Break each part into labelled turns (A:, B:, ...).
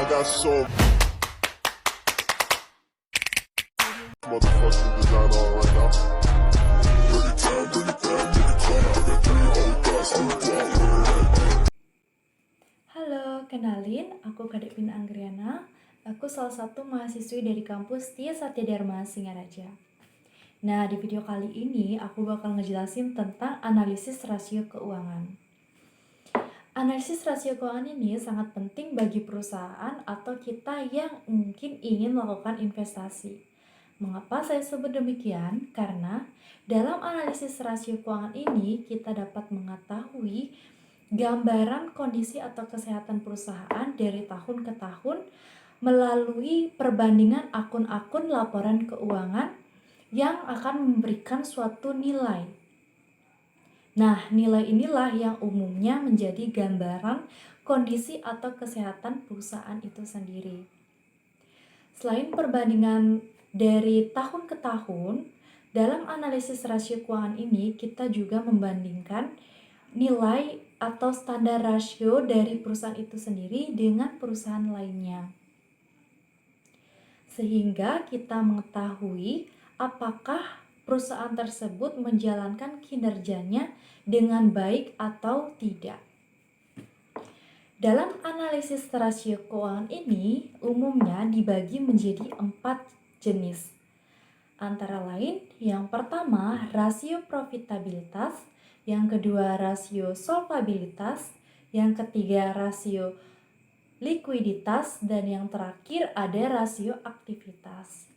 A: I got so motherfucking design on right now. Bring it down, bring it down, bring it down. I got 3 old guys, I'm down.
B: Halo, kenalin, aku Kadek Pina Anggriana. Aku salah satu mahasiswi dari kampus Tia Satya Dharma Singaraja. Nah, di video kali ini aku bakal ngejelasin tentang analisis rasio keuangan. Analisis rasio keuangan ini sangat penting bagi perusahaan atau kita yang mungkin ingin melakukan investasi. Mengapa saya sebut demikian? Karena dalam analisis rasio keuangan ini kita dapat mengetahui gambaran kondisi atau kesehatan perusahaan dari tahun ke tahun melalui perbandingan akun-akun laporan keuangan yang akan memberikan suatu nilai. Nah, nilai inilah yang umumnya menjadi gambaran kondisi atau kesehatan perusahaan itu sendiri. Selain perbandingan dari tahun ke tahun, dalam analisis rasio keuangan ini kita juga membandingkan nilai atau standar rasio dari perusahaan itu sendiri dengan perusahaan lainnya. Sehingga kita mengetahui apakah perusahaan tersebut menjalankan kinerjanya dengan baik atau tidak. Dalam analisis rasio keuangan ini umumnya dibagi menjadi 4 jenis. Antara lain, yang pertama rasio profitabilitas, yang kedua rasio solvabilitas, yang ketiga rasio likuiditas, dan yang terakhir ada rasio aktivitas.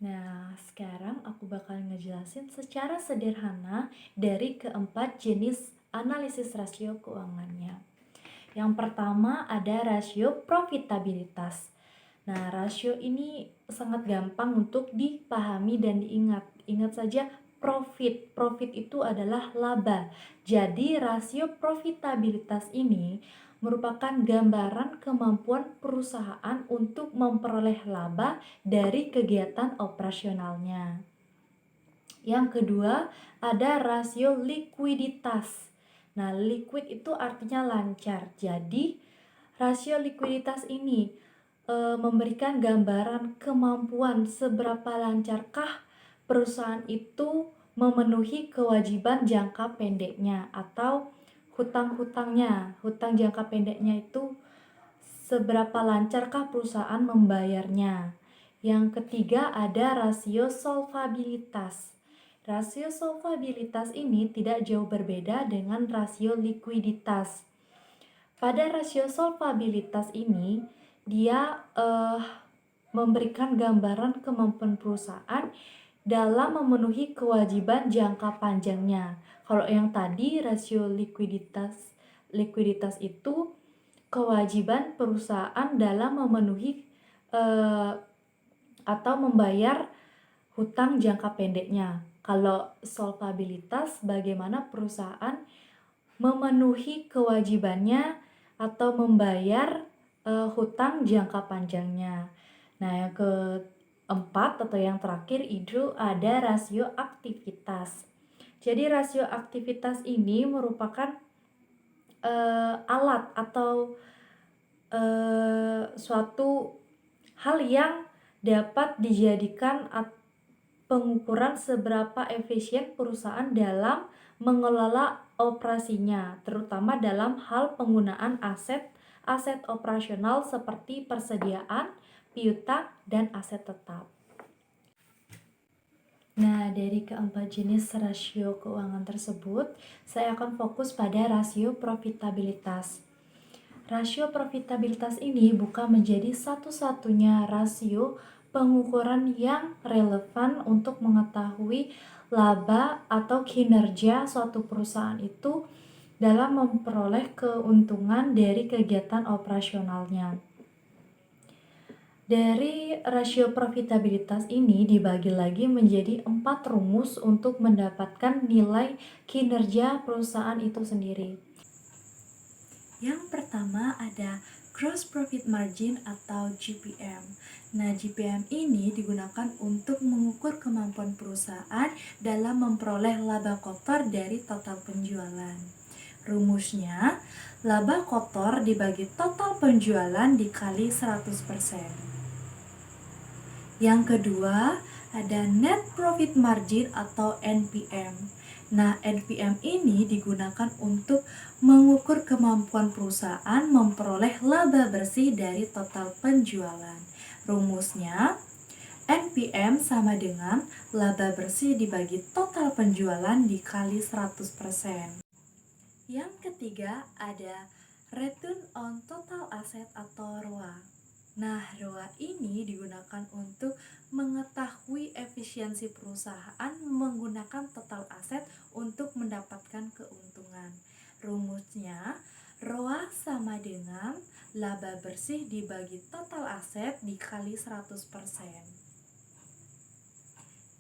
B: Nah, sekarang aku bakal ngejelasin secara sederhana dari keempat jenis analisis rasio keuangannya. Yang pertama ada rasio profitabilitas. Nah, rasio ini sangat gampang untuk dipahami dan diingat. Ingat saja profit. Profit itu adalah laba. Jadi, rasio profitabilitas ini merupakan gambaran kemampuan perusahaan untuk memperoleh laba dari kegiatan operasionalnya. Yang kedua, ada rasio likuiditas. Nah, liquid itu artinya lancar. Jadi, rasio likuiditas ini memberikan gambaran kemampuan seberapa lancarkah perusahaan itu memenuhi kewajiban jangka pendeknya atau hutang-hutangnya. Hutang jangka pendeknya itu seberapa lancarkah perusahaan membayarnya. Yang ketiga ada rasio solvabilitas. Rasio solvabilitas ini tidak jauh berbeda dengan rasio likuiditas. Pada rasio solvabilitas ini dia memberikan gambaran kemampuan perusahaan dalam memenuhi kewajiban jangka panjangnya. Kalau yang tadi rasio likuiditas itu kewajiban perusahaan dalam memenuhi atau membayar hutang jangka pendeknya. Kalau solvabilitas, bagaimana perusahaan memenuhi kewajibannya atau membayar hutang jangka panjangnya. Nah, yang keempat atau yang terakhir itu ada rasio aktivitas. Jadi rasio aktivitas ini merupakan alat atau suatu hal yang dapat dijadikan pengukuran seberapa efisien perusahaan dalam mengelola operasinya, terutama dalam hal penggunaan aset operasional seperti persediaan, piutang, dan aset tetap. Nah, dari keempat jenis rasio keuangan tersebut, saya akan fokus pada rasio profitabilitas. Rasio profitabilitas ini bukan menjadi satu-satunya rasio pengukuran yang relevan untuk mengetahui laba atau kinerja suatu perusahaan itu dalam memperoleh keuntungan dari kegiatan operasionalnya. Dari rasio profitabilitas ini dibagi lagi menjadi 4 rumus untuk mendapatkan nilai kinerja perusahaan itu sendiri. Yang pertama ada Gross Profit Margin atau GPM. Nah, GPM ini digunakan untuk mengukur kemampuan perusahaan dalam memperoleh laba kotor dari total penjualan. Rumusnya, laba kotor dibagi total penjualan dikali 100%. Yang kedua, ada net profit margin atau NPM. Nah, NPM ini digunakan untuk mengukur kemampuan perusahaan memperoleh laba bersih dari total penjualan. Rumusnya, NPM sama dengan laba bersih dibagi total penjualan dikali 100%. Yang ketiga ada Return on Total Asset atau ROA. Nah, ROA ini digunakan untuk mengetahui efisiensi perusahaan menggunakan total aset untuk mendapatkan keuntungan. Rumusnya, ROA sama dengan laba bersih dibagi total aset dikali 100%.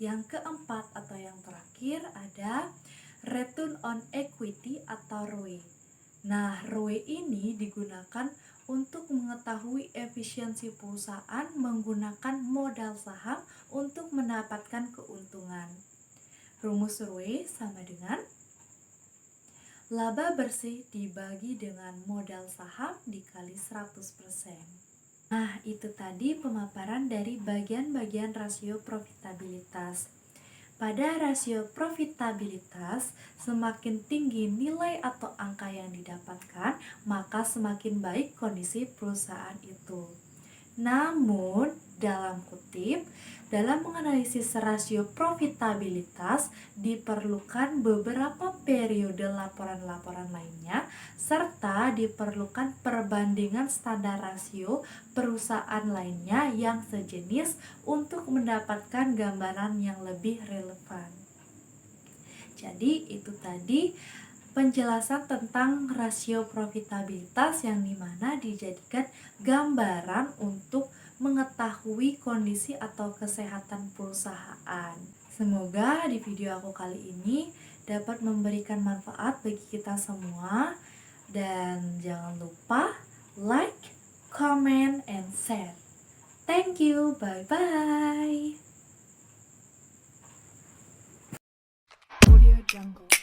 B: Yang keempat atau yang terakhir ada Return on Equity atau ROE. Nah, ROE ini digunakan untuk mengetahui efisiensi perusahaan menggunakan modal saham untuk mendapatkan keuntungan. Rumus ROE sama dengan laba bersih dibagi dengan modal saham dikali 100%. Nah, itu tadi pemaparan dari bagian-bagian rasio profitabilitas. Pada rasio profitabilitas, semakin tinggi nilai atau angka yang didapatkan, maka semakin baik kondisi perusahaan itu. Namun, dalam kutip, dalam menganalisis rasio profitabilitas diperlukan beberapa periode laporan-laporan lainnya serta diperlukan perbandingan standar rasio perusahaan lainnya yang sejenis untuk mendapatkan gambaran yang lebih relevan. Jadi itu tadi penjelasan tentang rasio profitabilitas yang dimana dijadikan gambaran untuk mengetahui kondisi atau kesehatan perusahaan. Semoga di video aku kali ini dapat memberikan manfaat bagi kita semua, dan jangan lupa like, comment, and share. Thank you, bye-bye. Audio Jungle.